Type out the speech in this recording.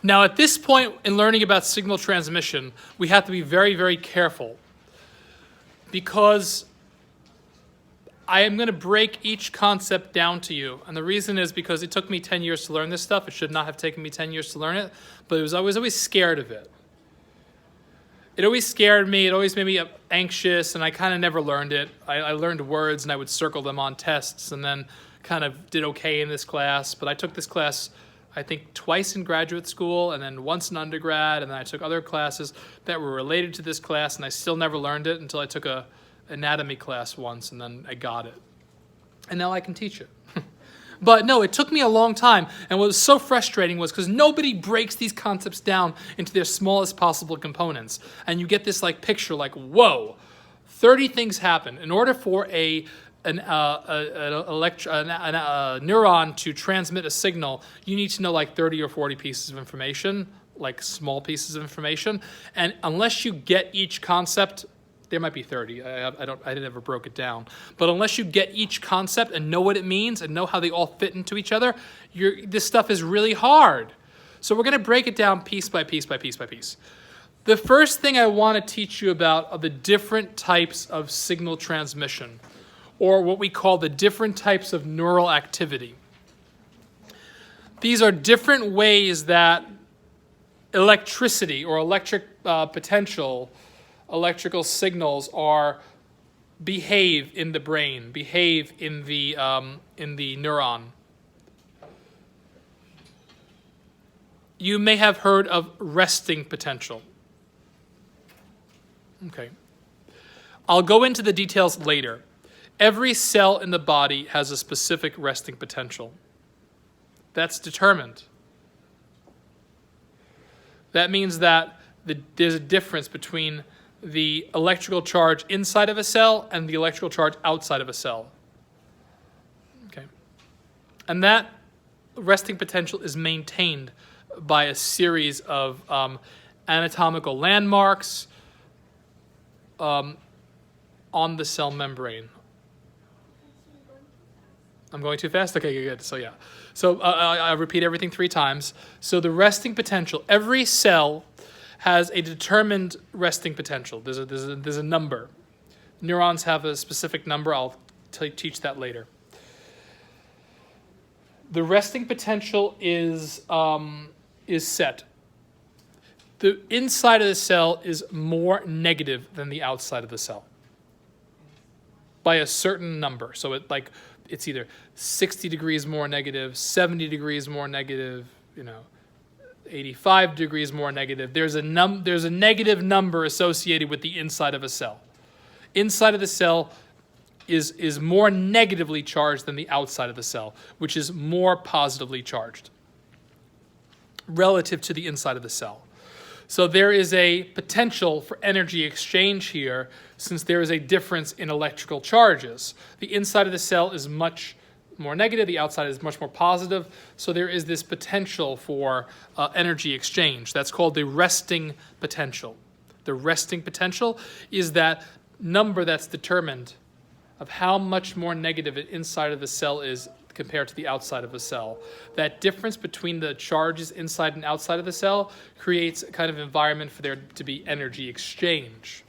Now, at this point in learning about signal transmission, we have to be very, very careful because I am going to break each concept down to you. And the reason is because it took me 10 years to learn this stuff. It should not have taken me 10 years to learn it, but I was always scared of it. It always scared me. It always made me anxious, and I kind of never learned it. I learned words, and I would circle them on tests, and then kind of did okay in this class. But I took this class, I think, twice in graduate school, and then once in undergrad, and then I took other classes that were related to this class, and I still never learned it until I took a anatomy class once, and then I got it. And now I can teach it. But no, it took me a long time, and what was so frustrating was because nobody breaks these concepts down into their smallest possible components. And you get this picture whoa, 30 things happen. In order for a neuron to transmit a signal, you need to know 30 or 40 pieces of information, small pieces of information. And unless you get each concept, there might be 30. I never broke it down. But unless you get each concept and know what it means and know how they all fit into each other, this stuff is really hard. So we're going to break it down piece by piece by piece by piece. The first thing I want to teach you about are the different types of signal transmission, or what we call the different types of neural activity. These are different ways that electricity or electric potential, electrical signals behave in the brain, behave in the neuron. You may have heard of resting potential. Okay. I'll go into the details later. Every cell in the body has a specific resting potential. That's determined. That means that there's a difference between the electrical charge inside of a cell and the electrical charge outside of a cell. Okay. And that resting potential is maintained by a series of anatomical landmarks on the cell membrane. I'm going too fast? Okay, good. So yeah. So I'll repeat everything 3 times. So the resting potential, every cell has a determined resting potential. There's a number. Neurons have a specific number. I'll teach that later. The resting potential is set. The inside of the cell is more negative than the outside of the cell by a certain number. So it's either 60 degrees more negative, 70 degrees more negative, 85 degrees more negative. There's a negative number associated with the inside of a cell. Inside of the cell is more negatively charged than the outside of the cell, which is more positively charged relative to the inside of the cell. So there is a potential for energy exchange here since there is a difference in electrical charges. The inside of the cell is much more negative, the outside is much more positive, so there is this potential for energy exchange. That's called the resting potential. The resting potential is that number that's determined of how much more negative the inside of the cell is compared to the outside of a cell. That difference between the charges inside and outside of the cell creates a kind of environment for there to be energy exchange.